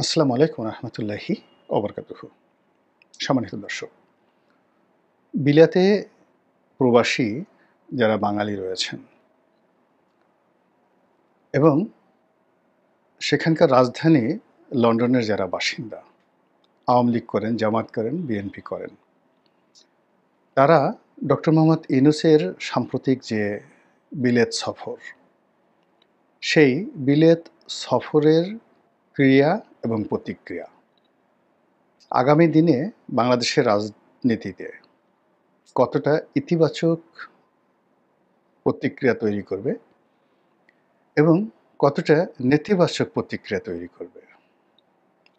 আসসালামু আলাইকুম রহমতুল্লাহি ওবরকাতুহু। সম্মানিত দর্শক, বিলাতে প্রবাসী যারা বাঙালি রয়েছেন এবং সেখানকার রাজধানী লন্ডনের যারা বাসিন্দা, আওয়ামী লীগ করেন, জামাত করেন, বিএনপি করেন, তারা ডক্টর মোহাম্মদ ইউনূসের সাম্প্রতিক যে বিলেত সফর, সেই বিলেত সফরের ক্রিয়া এবং প্রতিক্রিয়া আগামী দিনে বাংলাদেশের রাজনীতিতে কতটা ইতিবাচক প্রতিক্রিয়া তৈরি করবে এবং কতটা নেতিবাচক প্রতিক্রিয়া তৈরি করবে।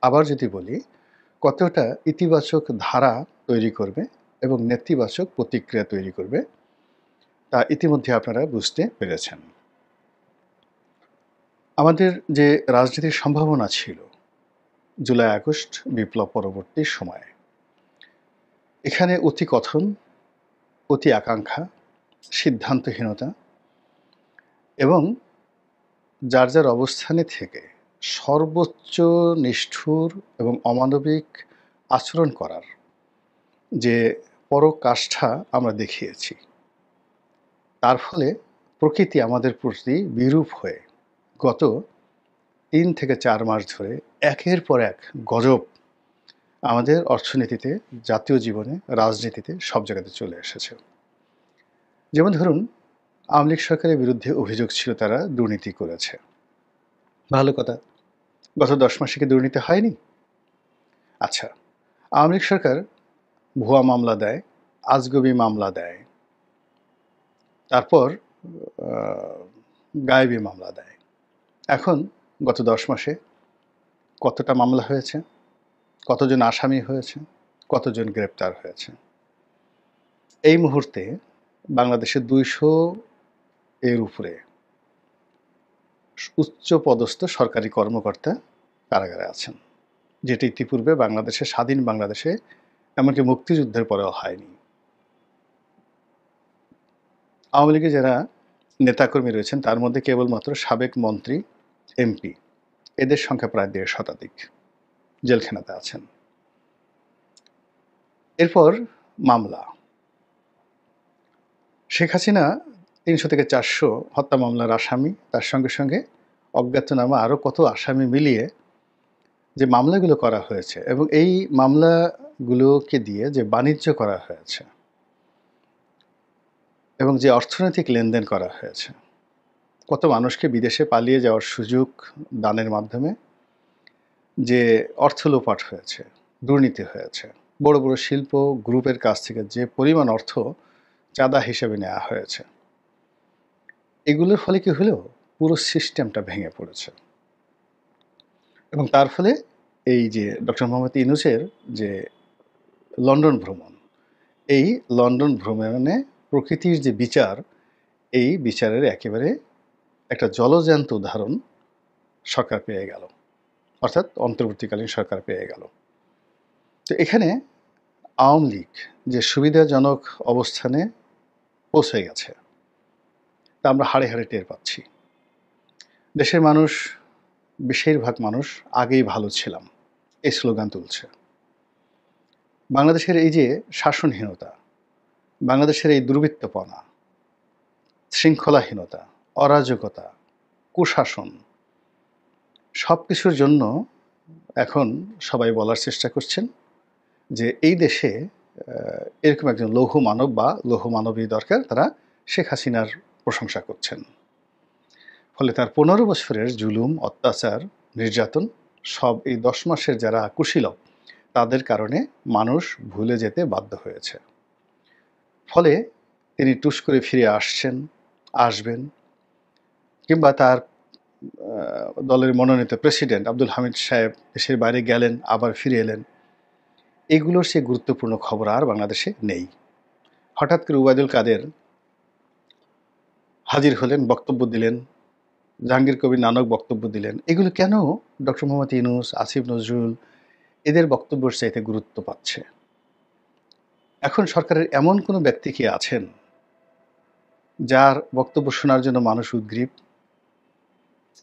আবার যদি বলি, কতটা ইতিবাচক ধারা তৈরি করবে এবং নেতিবাচক প্রতিক্রিয়া তৈরি করবে, তা ইতিমধ্যে আপনারা বুঝতে পেরেছেন। আমাদের যে রাজনীতির সম্ভাবনা ছিল জুলাই আগস্ট বিপ্লব পরবর্তী সময়ে, এখানে অতি কথন, অতি আকাঙ্ক্ষা, সিদ্ধান্তহীনতা এবং যার যার অবস্থানে থেকে সর্বোচ্চ নিষ্ঠুর এবং অমানবিক আচরণ করার যে পরাকাষ্ঠা আমরা দেখিয়েছি, তার ফলে প্রকৃতি আমাদের প্রতি বিরূপ হয়ে গত ৩ থেকে ৪ মাস ধরে একের পর এক গজব আমাদের অর্থনীতিতে, জাতীয় জীবনে, রাজনীতিতে সব জায়গাতে চলে এসেছে। যেমন ধরুন, আওয়ামী লীগ সরকারের বিরুদ্ধে অভিযোগ ছিল তারা দুর্নীতি করেছে। ভালো কথা, গত ১০ মাসে কি দুর্নীতি হয়নি? আচ্ছা, আওয়ামী লীগ সরকার ভুয়া মামলা দেয়, আজগবি মামলা দেয়, তারপর গায়েবী মামলা দেয়। এখন গত ১০ মাসে কতটা মামলা হয়েছে, কতজন আসামি হয়েছে, কতজন গ্রেপ্তার হয়েছে? এই মুহূর্তে বাংলাদেশে ২০০ এর উপরে উচ্চ পদস্থ সরকারি কর্মকর্তা কারাগারে আছেন, যেটি ইতিপূর্বে বাংলাদেশে, স্বাধীন বাংলাদেশে, এমনকি মুক্তিযুদ্ধের পরেও হয়নি। আওয়ামী লীগে যারা নেতাকর্মী রয়েছেন তার মধ্যে কেবলমাত্র সাবেক মন্ত্রী, এমপি, এদের সংখ্যা প্রায় ১.৫ শতাধিক জেলখানাতে আছেন। এরপর মামলা, শেখ হাসিনা ৩০০ থেকে ৪০০ হত্যা মামলার আসামি, তার সঙ্গে সঙ্গে অজ্ঞাতনামা আরও কত আসামি মিলিয়ে যে মামলাগুলো করা হয়েছে এবং এই মামলাগুলোকে দিয়ে যে বাণিজ্য করা হয়েছে এবং যে অর্থনৈতিক লেনদেন করা হয়েছে, কত মানুষকে বিদেশে পালিয়ে যাওয়ার সুযোগ দানের মাধ্যমে যে অর্থ লোপাট হয়েছে, দুর্নীতি হয়েছে, বড় বড় শিল্প গ্রুপের কাছ থেকে যে পরিমাণ অর্থ চাঁদা হিসেবে নেওয়া হয়েছে, এগুলোর ফলে কি হলো, পুরো সিস্টেমটা ভেঙে পড়েছে। এবং তার ফলে এই যে ডক্টর মোহাম্মদ ইউনূসের যে লন্ডন ভ্রমণ, এই লন্ডন ভ্রমণে প্রকৃতির যে বিচার, এই বিচারের একেবারে একটা জলজ্যান্ত উদাহরণ সরকার পেয়ে গেল, অর্থাৎ অন্তর্বর্তীকালীন সরকার পেয়ে গেল। তো এখানে আওয়ামী লীগ যে সুবিধাজনক অবস্থানে পৌঁছে গেছে, তা আমরা হাড়ে হাড়ে টের পাচ্ছি। দেশের মানুষ, বেশিরভাগ মানুষ আগেই ভালো ছিলাম, এই স্লোগান তুলছে। বাংলাদেশের এই যে শাসনহীনতা, বাংলাদেশের এই দুর্বৃত্তপনা, শৃঙ্খলাহীনতা, অরাজকতা, কুশাসন, সব কিছুর জন্য এখন সবাই বলার চেষ্টা করছেন যে এই দেশে এরকম একজন লৌহ মানব বা লৌহ মানবী দরকার। তারা শেখ হাসিনার প্রশংসা করছেন। ফলে তার ১৫ বছরের জুলুম, অত্যাচার, নির্যাতন সব এই ১০ মাসের যারা কুশীলব, তাদের কারণে মানুষ ভুলে যেতে বাধ্য হয়েছে। ফলে তিনি টুস করে ফিরে আসবেন, কিংবা তার দলের মনোনীত প্রেসিডেন্ট আব্দুল হামিদ সাহেব দেশের বাইরে গেলেন, আবার ফিরে এলেন। এগুলোর সে গুরুত্বপূর্ণ খবর আর বাংলাদেশে নেই। হঠাৎ করে ওবায়দুল কাদের হাজির হলেন, বক্তব্য দিলেন, জাহাঙ্গীর কবির নানক বক্তব্য দিলেন। এগুলো কেন ডক্টর মোহাম্মদ ইউনূস, আসিফ নজরুল এদের বক্তব্যের চাইতে গুরুত্ব পাচ্ছে? এখন সরকারের এমন কোনো ব্যক্তি কি আছেন যার বক্তব্য শোনার জন্য মানুষ উদগ্রীব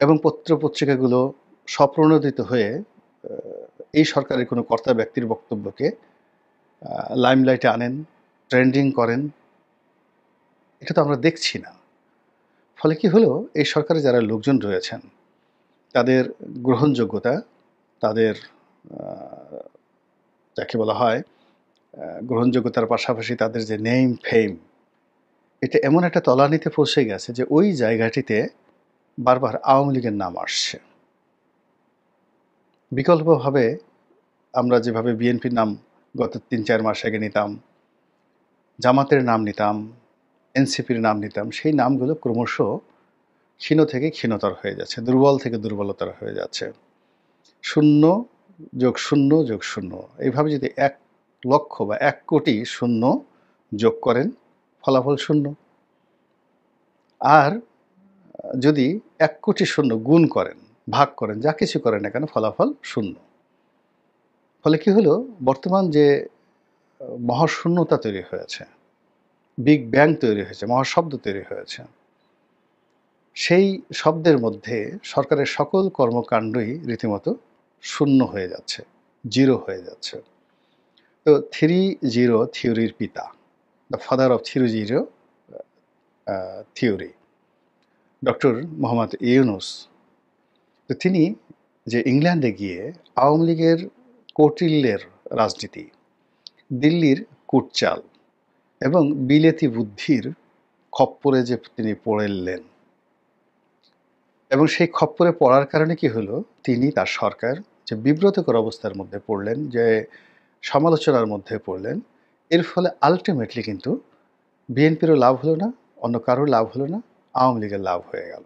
এবং পত্র পত্রিকাগুলো স্বপ্রণোদিত হয়ে এই সরকারের কোনো কর্তা ব্যক্তির বক্তব্যকে লাইমলাইটে আনেন, ট্রেন্ডিং করেন, এটা তো আমরা দেখছি না। ফলে কি হলো, এই সরকারে যারা লোকজন রয়েছেন তাদের গ্রহণযোগ্যতা, তাদের যাকে বলা হয় গ্রহণযোগ্যতার পাশাপাশি তাদের যে নেম ফেম, এটা এমন একটা তলানিতে পৌঁছে গেছে যে ওই জায়গাটিতে বারবার আওয়ামী লীগের নাম আসছে। বিকল্পভাবে আমরা যেভাবে বিএনপির নাম গত ৩-৪ মাস আগে নিতাম, জামাতের নাম নিতাম, এনসিপির নাম নিতাম, সেই নামগুলো ক্রমশ ক্ষীণ থেকে ক্ষীণতর হয়ে যাচ্ছে, দুর্বল থেকে দুর্বলতর হয়ে যাচ্ছে। 0 যোগ 0 যোগ 0, এইভাবে যদি 1 লক্ষ বা 1 কোটি শূন্য যোগ করেন, ফলাফল 0। আর যদি 1 কোটি শূন্য গুণ করেন, ভাগ করেন, যা কিছু করেন না কেন, ফলাফল 0। ফলে কি হলো, বর্তমান যে মহাশূন্যতা তৈরি হয়েছে, বিগ ব্যাং তৈরি হয়েছে, মহাশব্দ তৈরি হয়েছে, সেই শব্দের মধ্যে সরকারের সকল কর্মকাণ্ডই রীতিমতো শূন্য হয়ে যাচ্ছে, জিরো হয়ে যাচ্ছে। তো 3-0 থিওরির পিতা, the father of 3-0 theory, doctor Mohammad Yunus, তো তিনি যে ইংল্যান্ডে গিয়ে আওয়ামী লীগের কৌটিল্যের রাজনীতি, দিল্লির কুটচাল এবং বিলেতি বুদ্ধির খপ্পরে যে তিনি পড়লেন, এবং সেই খপ্পরে পড়ার কারণে কি হলো, তিনি তার সরকার যে বিব্রতকর অবস্থার মধ্যে পড়লেন, যে সমালোচনার মধ্যে পড়লেন, এর ফলে আলটিমেটলি কিন্তু বিএনপিরও লাভ হলো না, অন্য কারোর লাভ হলো না, আওয়ামী লীগের লাভ হয়ে গেল।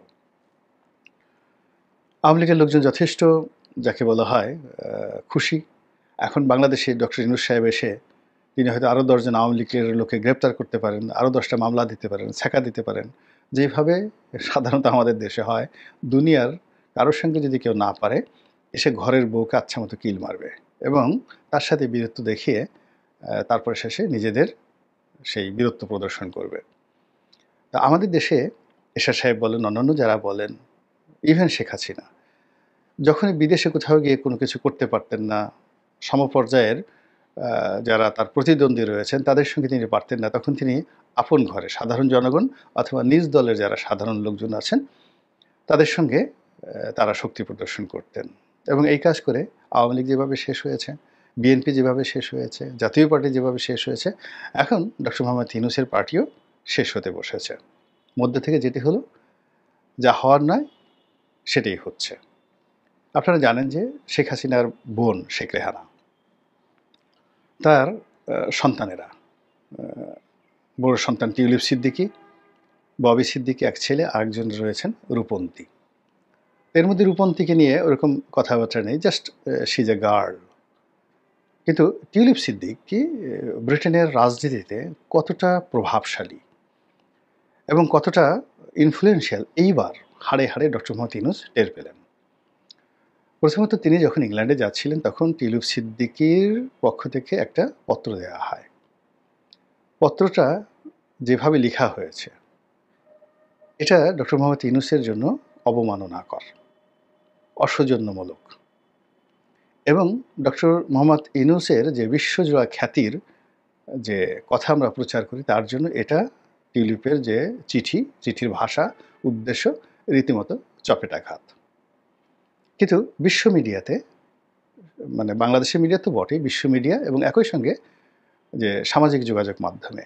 আওয়ামী লীগের লোকজন যথেষ্ট, যাকে বলা হয়, খুশি। এখন বাংলাদেশে ডক্টর ইউনূস সাহেব এসে তিনি হয়তো আরও 10 জন আওয়ামী লীগের লোককে গ্রেপ্তার করতে পারেন, আরও 10টা মামলা দিতে পারেন, ছ্যাকা দিতে পারেন, যেভাবে সাধারণত আমাদের দেশে হয়। দুনিয়ার কারোর সঙ্গে যদি কেউ না পারে, এসে ঘরের বউকে আচ্ছা মতো কিল মারবে এবং তার সাথে বীরত্ব দেখিয়ে তারপরে শেষে নিজেদের সেই বীরত্ব প্রদর্শন করবে। তা আমাদের দেশে এরশাদ সাহেব বলেন, অন্যান্য যারা বলেন, ইভেন শেখ হাসিনা যখনই বিদেশে কোথাও গিয়ে কোনো কিছু করতে পারতেন না, সমপর্যায়ের যারা তার প্রতিদ্বন্দ্বী রয়েছেন তাদের সঙ্গে তিনি পারতেন না, তখন তিনি আপন ঘরে সাধারণ জনগণ অথবা নিজ দলের যারা সাধারণ লোকজন আছেন তাদের সঙ্গে তারা শক্তি প্রদর্শন করতেন। এবং এই কাজ করে আওয়ামী লীগ যেভাবে শেষ হয়েছে, বিএনপি যেভাবে শেষ হয়েছে, জাতীয় পার্টি যেভাবে শেষ হয়েছে, এখন ডক্টর মোহাম্মদ ইউনূসের পার্টিও শেষ হতে বসেছে। মধ্যে থেকে যেটি হলো, যা হওয়ার নয় সেটাই হচ্ছে। আপনারা জানেন যে শেখ হাসিনার বোন শেখ রেহানা, তার সন্তানেরা, বড় সন্তান টিউলিপ সিদ্দিকী, ববি সিদ্দিকী এক ছেলে, আরেকজন রয়েছেন রূপন্তী। এর মধ্যে রূপন্তীকে নিয়ে ওরকম কথাবার্তা নেই, just she is a girl. কিন্তু টিউলিপ সিদ্দিকী ব্রিটেনের রাজনীতিতে কতটা প্রভাবশালী এবং কতটা ইনফ্লুয়েন্সিয়াল, এইবার হাড়ে হাড়ে ডক্টর মোহাম্মদ ইউনূস টের পেলেন। প্রথমত তিনি যখন ইংল্যান্ডে যাচ্ছিলেন তখন টিউলিপ সিদ্দিকীর পক্ষ থেকে একটা পত্র দেওয়া হয়। পত্রটা যেভাবে লেখা হয়েছে, এটা ডক্টর মোহাম্মদ ইউনূসের জন্য অবমাননাকর, অসৌজন্যমূলক, এবং ডক্টর মোহাম্মদ ইউনূসের যে বিশ্বজোড়া খ্যাতির যে কথা আমরা প্রচার করি, তার জন্য এটা টিউলিপের যে চিঠির ভাষা, উদ্দেশ্য রীতিমতো চপেটাঘাত। কিন্তু বিশ্ব মিডিয়াতে, মানে বাংলাদেশের মিডিয়া তো বটেই, বিশ্ব মিডিয়া এবং একই সঙ্গে যে সামাজিক যোগাযোগ মাধ্যমে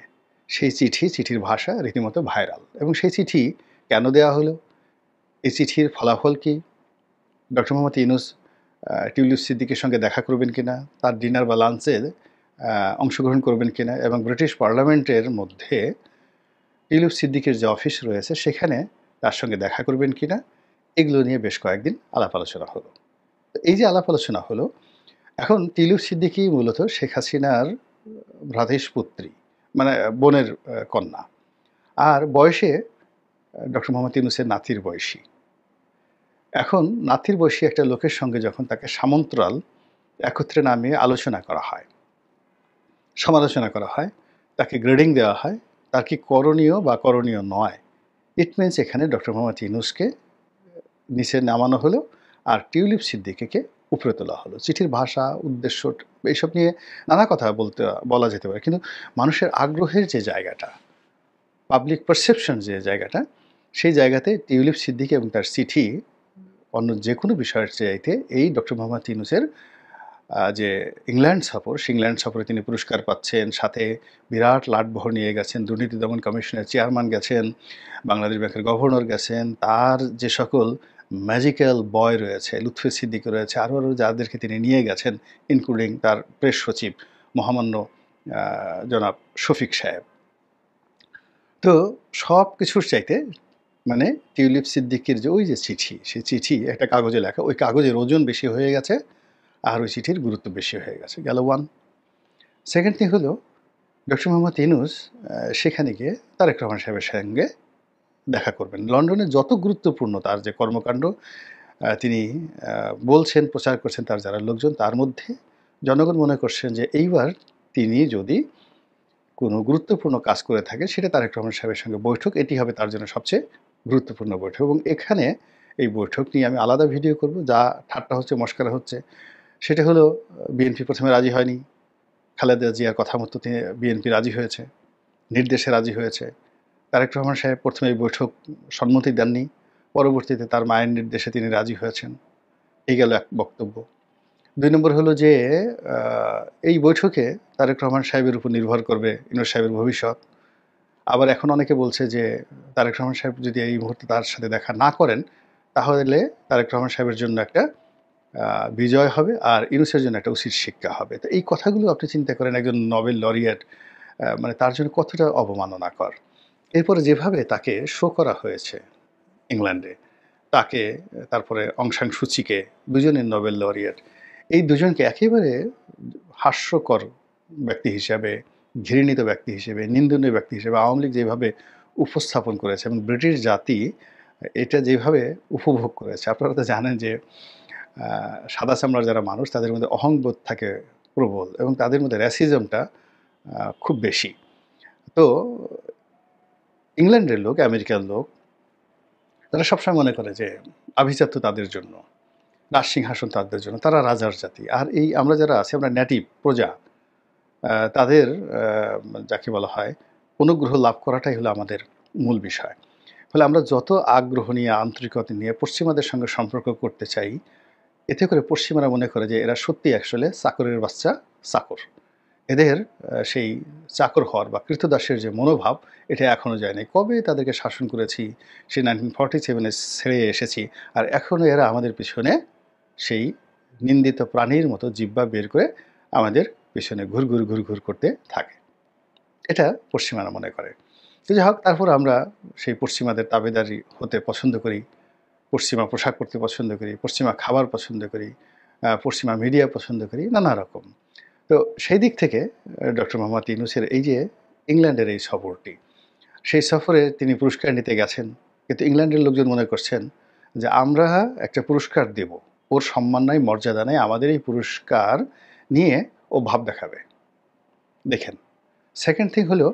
সেই চিঠির ভাষা রীতিমতো ভাইরাল। এবং সেই চিঠি কেন দেওয়া হলো, এই চিঠির ফলাফল কি, ডক্টর মোহাম্মদ ইউনূস টিউলিপ সিদ্দিকের সঙ্গে দেখা করবেন কিনা, তার ডিনার বা লাঞ্চে অংশগ্রহণ করবেন কিনা, এবং ব্রিটিশ পার্লামেন্টের মধ্যে টিউলিপ সিদ্দিকের যে অফিস রয়েছে সেখানে তার সঙ্গে দেখা করবেন কিনা, এগুলো নিয়ে বেশ কয়েকদিন আলাপ আলোচনা হলো। এই যে আলাপ আলোচনা হলো, এখন টিউলিপ সিদ্দিকী মূলত শেখ হাসিনার ভ্রাতুষ্পুত্রী, মানে বোনের কন্যা, আর বয়সে ডক্টর মোহাম্মদ ইউনূসের নাতির বয়সী। এখন নাতির বয়সী একটা লোকের সঙ্গে যখন তাকে সামন্তরাল একত্রে নামিয়ে আলোচনা করা হয়, সমালোচনা করা হয়, তাকে গ্রেডিং দেওয়া হয়, তার কি করণীয় বা করণীয় নয়, ইট মিনস এখানে ডক্টর মোহাম্মদ ইউনূসকে নিচে নামানো হলো আর টিউলিপ সিদ্দিকীকে উপরে তোলা হলো। চিঠির ভাষা, উদ্দেশ্য এইসব নিয়ে নানা কথা বলা যেতে পারে। কিন্তু মানুষের আগ্রহের যে জায়গাটা, পাবলিক পারসেপশন যে জায়গাটা, সেই জায়গাতে টিউলিপ সিদ্দিকী এবং তার চিঠি অন্য যেকোনো বিষয়ের চাইতে এই ডক্টর মোহাম্মদ ইউনূসের যে ইংল্যান্ড সফর, সেই ইংল্যান্ড সফরে তিনি পুরস্কার পাচ্ছেন, সাথে বিরাট লাটবহর নিয়ে গেছেন, দুর্নীতি দমন কমিশনের চেয়ারম্যান গেছেন, বাংলাদেশ ব্যাংকের গভর্নর গেছেন, তার যে সকল ম্যাজিক্যাল বয় রয়েছে, লুৎফে সিদ্দিকী রয়েছে, আরও যাদেরকে তিনি নিয়ে গেছেন, ইনক্লুডিং তার প্রেস সচিব মহামান্য জনাব শফিক সাহেব। তো সব কিছুর চাইতে মানে টিউলিপ সিদ্দিকীর যে ওই যে চিঠি, সেই চিঠি একটা কাগজে লেখা, ওই কাগজের ওজন বেশি হয়ে গেছে আর ওই চিঠির গুরুত্ব বেশি হয়ে গেছে, গেল ওয়ান। সেকেন্ড থিং হলো ডক্টর মোহাম্মদ ইউনূস সেখানে গিয়ে তারেক রহমান সাহেবের সঙ্গে দেখা করবেন। লন্ডনে যত গুরুত্বপূর্ণ তার যে কর্মকাণ্ড তিনি বলছেন, প্রচার করছেন তার যারা লোকজন, তার মধ্যে জনগণ মনে করছেন যে এইবার তিনি যদি কোনো গুরুত্বপূর্ণ কাজ করে থাকে সেটা তারেক রহমান সাহেবের সঙ্গে বৈঠক, এটি হবে তার জন্য সবচেয়ে গুরুত্বপূর্ণ বৈঠক। এবং এখানে এই বৈঠক নিয়ে আমি আলাদা ভিডিও করব, যা ঠাট্টা হচ্ছে, মশকরা হচ্ছে। সেটা হলো বিএনপি প্রথমে রাজি হয়নি, খালেদা জিয়ার কথা মতো তিনি বিএনপি রাজি হয়েছে, নির্দেশে রাজি হয়েছে। তারেক রহমান সাহেব প্রথমে এই বৈঠক সম্মতি দেননি, পরবর্তীতে তার মায়ের নির্দেশে তিনি রাজি হয়েছেন। এই গেল এক বক্তব্য। ২ নম্বর হলো যে এই বৈঠকে তারেক রহমান সাহেবের উপর নির্ভর করবে ইউনূস সাহেবের ভবিষ্যৎ। আবার এখন অনেকে বলছে যে তারেক রহমান সাহেব যদি এই মুহূর্তে তার সাথে দেখা না করেন, তাহলে তারেক রহমান সাহেবের জন্য একটা বিজয় হবে আর ইউনূসের জন্য একটা উচিত শিক্ষা হবে। তো এই কথাগুলো আপনি চিন্তা করেন, একজন নোবেল লরিয়েট মানে তার জন্য কতটা অবমাননাকর। এরপরে যেভাবে তাকে শো করা হয়েছে ইংল্যান্ডে, তাকে তারপরে অং সান সুচিকে, দুজনের নোবেল লরিয়েট, এই দুজনকে একেবারে হাস্যকর ব্যক্তি হিসাবে, ঘৃণিত ব্যক্তি হিসেবে, নিন্দনীয় ব্যক্তি হিসেবে আওয়ামী লীগ যেভাবে উপস্থাপন করেছে এবং ব্রিটিশ জাতি এটা যেভাবে উপভোগ করেছে। আপনারা তো জানেন যে সাদা চামড়ার যারা মানুষ তাদের মধ্যে অহংবোধ থাকে প্রবল এবং তাদের মধ্যে র্যাসিজমটা খুব বেশি। তো ইংল্যান্ডের লোক, আমেরিকার লোক, তারা সবসময় মনে করে যে আভিজাত্য তাদের জন্য, রাজসিংহাসন তাদের জন্য, তারা রাজার জাতি। আর এই আমরা যারা আছি, আমরা নেটিভ প্রজা, তাদের যাকে বলা হয় অনুগ্রহ লাভ করাটাই হলো আমাদের মূল বিষয়। ফলে আমরা যত আগ্রহ নিয়ে, আন্তরিকতা নিয়ে পশ্চিমাদের সঙ্গে সম্পর্ক করতে চাই, এতে করে পশ্চিমারা মনে করে যে এরা সত্যিই আসলে চাকরের বাচ্চা চাকর। এদের সেই চাকর হওয়ার বা কৃতদাসের যে মনোভাব, এটা এখনও যায়নি। কবে তাদেরকে শাসন করেছি, সেই 1947 ছেড়ে এসেছি, আর এখনও এরা আমাদের পিছনে সেই নিন্দিত প্রাণীর মতো জিহ্বা বের করে আমাদের পিছনে ঘুর করতে থাকে। এটা পশ্চিমারা মনে করে। তো যাই হোক, তারপর আমরা সেই পশ্চিমাদের তাবেদারি হতে পছন্দ করি, পশ্চিমা পোশাক পরতে পছন্দ করি, পশ্চিমা খাবার পছন্দ করি, পশ্চিমা মিডিয়া পছন্দ করি, নানা রকম। তো সেই দিক থেকে ডক্টর মোহাম্মদ ইউনূসের এই যে ইংল্যান্ডের এই সফরটি, সেই সফরে তিনি পুরস্কার নিতে গেছেন। কিন্তু ইংল্যান্ডের লোকজন মনে করছেন যে আমরা একটা পুরস্কার দেব, ওর সম্মান নাই, মর্যাদা নেই, আমাদের এই পুরস্কার নিয়ে ও ভাব দেখাবে। দেখেন, সেকেন্ড থিং হলো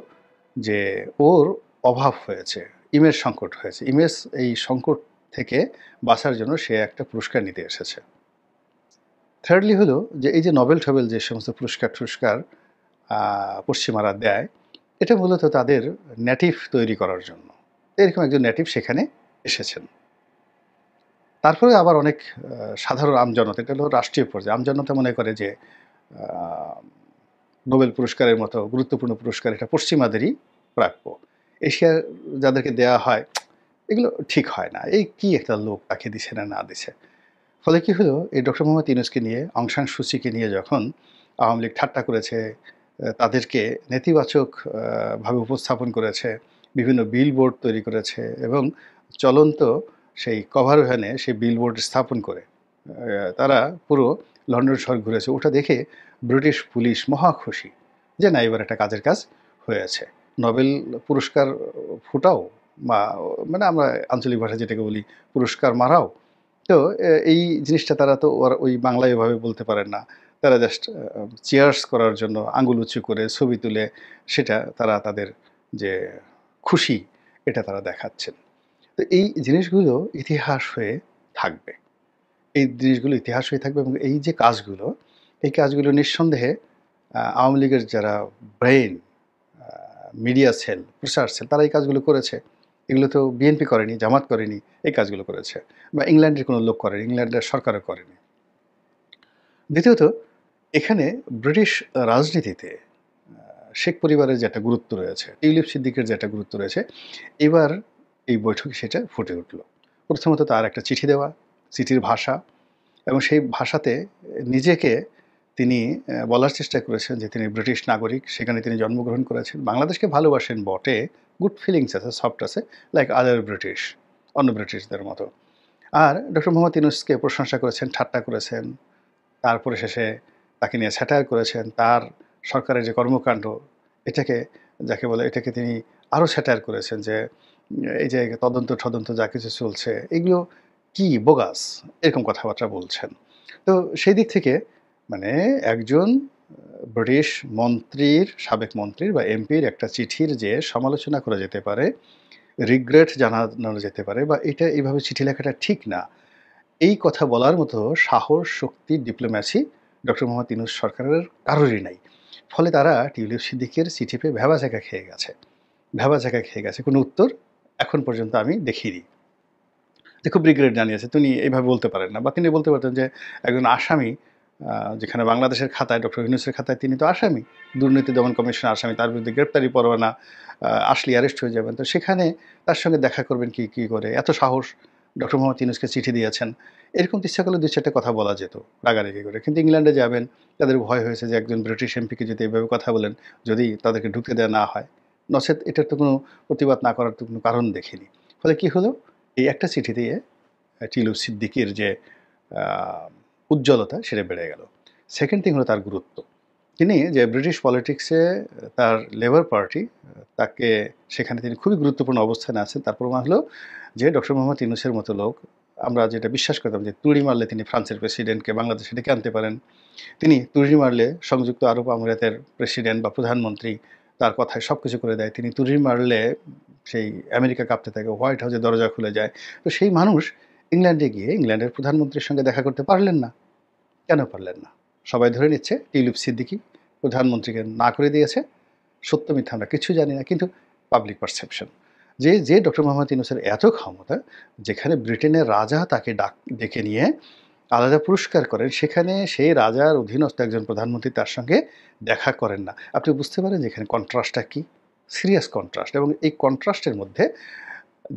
যে ওর অভাব হয়েছে, ইমেজ সংকট হয়েছে। ইমেজ এই সংকট থেকে বাঁচার জন্য সে একটা পুরস্কার নিতে এসেছে। থার্ডলি হলো যে এই যে নোবেল-টোবেল যে সমস্ত পুরস্কার পশ্চিমারা দেয়, এটা মূলত তাদের নেটিভ তৈরি করার জন্য। এরকম একজন নেটিভ সেখানে এসেছেন। তারপরে আবার অনেক সাধারণ আমজনতা, এটা হলো রাষ্ট্রীয় পর্যায়ে, আমজনতা মনে করে যে নোবেল পুরস্কারের মতো গুরুত্বপূর্ণ পুরস্কার এটা পশ্চিমাদেরই প্রাপ্য। এশিয়ার যাদেরকে দেয়া হয়, এগুলো ঠিক হয় না। এই কি একটা লোক তাকে দিছে না দিছে। ফলে কি হলো, এই ডক্টর মোহাম্মদ ইউনূসকে নিয়ে, অং সান সুচিকে নিয়ে যখন আওয়ামী লীগ ঠাট্টা করেছে, তাদেরকে নেতিবাচক ভাবে উপস্থাপন করেছে, বিভিন্ন বিলবোর্ড তৈরি করেছে এবং চলন্ত সেই কভার ভ্যানে সেই বিলবোর্ড স্থাপন করে তারা পুরো লন্ডন শহর ঘুরেছে। ওটা দেখে ব্রিটিশ পুলিশ মহা খুশি যে না, এবার একটা কাজের কাজ হয়েছে। নোবেল পুরস্কার ফুটাও, বা মানে আমরা আঞ্চলিক ভাষায় যেটাকে বলি পুরস্কার মারাও। তো এই জিনিসটা তারা তো ওই বাংলায় এভাবে বলতে পারেন না। তারা জাস্ট চিয়ার্স করার জন্য আঙুল উঁচু করে ছবি তুলে সেটা তারা তাদের যে খুশি, এটা তারা দেখাচ্ছেন। তো এই জিনিসগুলো ইতিহাস হয়ে থাকবে। এই জিনিসগুলো ইতিহাস হয়ে থাকবে এবং এই যে কাজগুলো, এই কাজগুলো নিঃসন্দেহে আওয়ামী লীগের যারা ব্রেইন, মিডিয়া সেল, প্রচার সেল, তারা এই কাজগুলো করেছে। এগুলো তো বিএনপি করেনি, জামাত করেনি, এই কাজগুলো করেছে। বা ইংল্যান্ডের কোনো লোক করেনি, ইংল্যান্ডের সরকারও করেনি। দ্বিতীয়ত, এখানে ব্রিটিশ রাজনীতিতে শেখ পরিবারের যে একটা গুরুত্ব রয়েছে, টিউলিপ সিদ্দিকের যে একটা গুরুত্ব রয়েছে, এবার এই বৈঠকে সেটা ফুটে উঠল। প্রথমত তার একটা চিঠি দেওয়া, চিঠির ভাষা, এবং সেই ভাষাতে নিজেকে তিনি বলার চেষ্টা করেছেন যে তিনি ব্রিটিশ নাগরিক, সেখানে তিনি জন্মগ্রহণ করেছেন, বাংলাদেশকে ভালোবাসেন বটে, গুড ফিলিংস আছে, সফট আছে, লাইক আদার ব্রিটিশ, অন্য ব্রিটিশদের মতো। আর ডক্টর মোহাম্মদ ইউনূসকে প্রশংসা করেছেন, ঠাট্টা করেছেন, তারপরে শেষে তাকে নিয়ে স্যাটায়ার করেছেন, তার সরকারের যে কর্মকাণ্ড, এটাকে যাকে বলে, এটাকে তিনি আরও স্যাটায়ার করেছেন যে এই যে তদন্ত যা কিছু চলছে এগুলো কি বোগাস, এরকম কথাবার্তা বলছেন। তো সেই দিক থেকে মানে একজন ব্রিটিশ মন্ত্রীর, সাবেক মন্ত্রীর বা এমপির একটা চিঠির যে সমালোচনা করা যেতে পারে, রিগ্রেট জানানো যেতে পারে, বা এটা এইভাবে চিঠি লেখাটা ঠিক না, এই কথা বলার মতো সাহস, শক্তি, ডিপ্লোম্যাসি ডক্টর মোহাম্মদ ইউনূস সরকারের কারোরই নাই। ফলে তারা টিউলিপ সিদ্দিকের চিঠি পেয়ে ভ্যাবাচ্যাকা খেয়ে গেছে। কোনো উত্তর এখন পর্যন্ত আমি দেখিনি। যে খুব রিগ্রেট জানিয়েছে, তিনি এইভাবে বলতে পারেন না, বা তিনি বলতে পারতেন যে একজন আসামি, যেখানে বাংলাদেশের খাতায়, ডক্টর ইউনূসের খাতায় তিনি তো আসামি, দুর্নীতি দমন কমিশনের আসামি, তার বিরুদ্ধে গ্রেপ্তারি পরোয়ানা আসলে অ্যারেস্ট হয়ে যাবেন, তো সেখানে তার সঙ্গে দেখা করবেন কি করে, এত সাহস, ডক্টর মোহাম্মদ ইউনূসকে চিঠি দিয়েছেন, এরকম ইচ্ছা করলে দুই চারটে কথা বলা যেত রাগারাগি করে। কিন্তু ইংল্যান্ডে যাবেন, তাদের ভয় হয়েছে যে একজন ব্রিটিশ এমপিকে যদি এভাবে কথা বলেন, যদি তাদেরকে ঢুকতে দেওয়া না হয়, নচেত এটার তো কোনো প্রতিবাদ না করার তো কোনো কারণ দেখিনি। ফলে কি হলো, এই একটা চিঠি দিয়ে টিউলিপ সিদ্দিকের যে উজ্জ্বলতা সেটা বেড়ে গেল। সেকেন্ড থিং হলো তার গুরুত্ব। তিনি যে ব্রিটিশ পলিটিক্সে তার লেবার পার্টি, তাকে সেখানে তিনি খুবই গুরুত্বপূর্ণ অবস্থানে আছেন। তার প্রমাণ হলো যে ডক্টর মোহাম্মদ ইউনূসের মতো লোক, আমরা যেটা বিশ্বাস করতাম যে তুড়ি মারলে তিনি ফ্রান্সের প্রেসিডেন্টকে বাংলাদেশে ডেকে আনতে পারেন, তিনি তুড়ি মারলে সংযুক্ত আরব আমিরাতের প্রেসিডেন্ট বা প্রধানমন্ত্রী তার কথায় সব কিছু করে দেয়, তিনি তুড়ি মারলে সেই আমেরিকা কাঁপতে থাকে, হোয়াইট হাউসের দরজা খুলে যায়। তো সেই মানুষ ইংল্যান্ডে গিয়ে ইংল্যান্ডের প্রধানমন্ত্রীর সঙ্গে দেখা করতে পারলেন না। কেন পারলেন না? সবাই ধরে নিচ্ছে টিউলিপ সিদ্দিকী প্রধানমন্ত্রীকে না করে দিয়েছে। সত্য মিথ্যা আমরা কিছু জানি না, কিন্তু পাবলিক পারসেপশন যে ডক্টর মোহাম্মদ ইউনূসের এত ক্ষমতা, যেখানে ব্রিটেনের রাজা তাকে ডেকে নিয়ে আলাদা পুরস্কার করেন, সেখানে সেই রাজার অধীনস্থ একজন প্রধানমন্ত্রী তার সঙ্গে দেখা করেন না। আপনি বুঝতে পারেন যে এখানে কন্ট্রাস্টটা কি, সিরিয়াস কন্ট্রাস্ট। এবং এই কন্ট্রাস্টের মধ্যে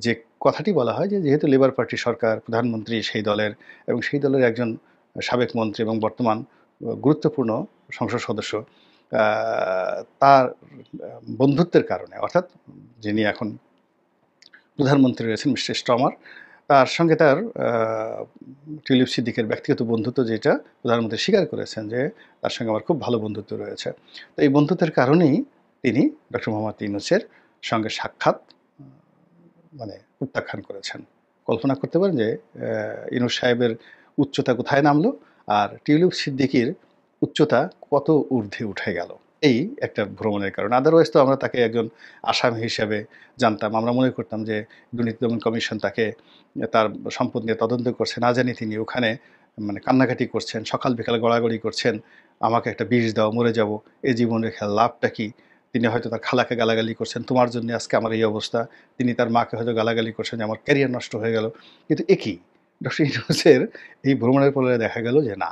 যে কথাটি বলা হয় যে যেহেতু লেবার পার্টি সরকার, প্রধানমন্ত্রী সেই দলের, এবং সেই দলের একজন সাবেক মন্ত্রী এবং বর্তমান গুরুত্বপূর্ণ সংসদ সদস্য, তার বন্ধুত্বের কারণে, অর্থাৎ যিনি এখন প্রধানমন্ত্রী রয়েছেন মিস্টার স্টমার, তার সঙ্গে তার টিউলিপ সিদ্দিকের ব্যক্তিগত বন্ধুত্ব, যেটা প্রধানমন্ত্রী স্বীকার করেছেন যে তার সঙ্গে আমার খুব ভালো বন্ধুত্ব রয়েছে। তো এই বন্ধুত্বের কারণেই তিনি ডক্টর মোহাম্মদ ইউনূসের সঙ্গে সাক্ষাৎ মানে প্রত্যাখ্যান করেছেন। কল্পনা করতে পারেন যে ইউনূস সাহেবের উচ্চতা কোথায় নামলো, আর টিউলিপ সিদ্দিকীর উচ্চতা কত ঊর্ধ্বে উঠে গেল এই একটা ভ্রমণের কারণে। আদারওয়াইজ তো আমরা তাকে একজন আসামি হিসেবে জানতাম। আমরা মনে করতাম যে দুর্নীতি দমন কমিশন তাকে তার সম্পদ নিয়ে তদন্ত করছে, না জানি তিনি ওখানে মানে কান্নাকাটি করছেন, সকাল বিকালে গড়াগড়ি করছেন, আমাকে একটা বিষ দাও, মরে যাব, এই জীবন রেখে লাভটা কি। তিনি হয়তো তার খালাকে গালাগালি করছেন, তোমার জন্য আজকে আমার এই অবস্থা। তিনি তার মাকে হয়তো গালাগালি করছেন যে আমার ক্যারিয়ার নষ্ট হয়ে গেল। কিন্তু একই ডক্টর ইউনূসের এই ভ্রমণের ফলে দেখা গেল যে না,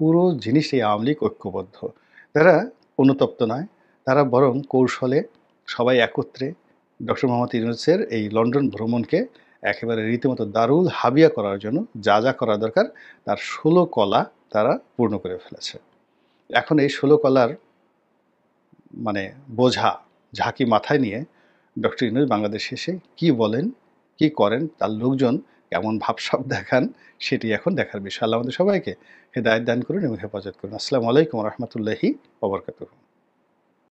পুরো জিনিসটাই আওয়ামী লীগ ঐক্যবদ্ধ। তারা অনুতপ্ত নয়, তারা বরং কৌশলে সবাই একত্রে ডক্টর মোহাম্মদ ইউনূসের এই লন্ডন ভ্রমণকে একেবারে রীতিমতো দারুল হাবিয়া করার জন্য যা করা দরকার তার ১৬ কলা তারা পূর্ণ করে ফেলেছে। এখন এই ১৬ কলার মানে বোঝা, ঝাঁকি মাথায় নিয়ে ডক্টর ইউনূস বাংলাদেশে এসে কী বলেন, কী করেন, তার লোকজন কেমন ভাবসাব দেখান, সেটি এখন দেখার বিষয়। আল্লাহ আমাদের সবাইকে হেদায়েত দান করুন এবং হেফাজত করুন। আসসালামু আলাইকুম ওয়া রাহমাতুল্লাহি ওয়া বারাকাতুহু।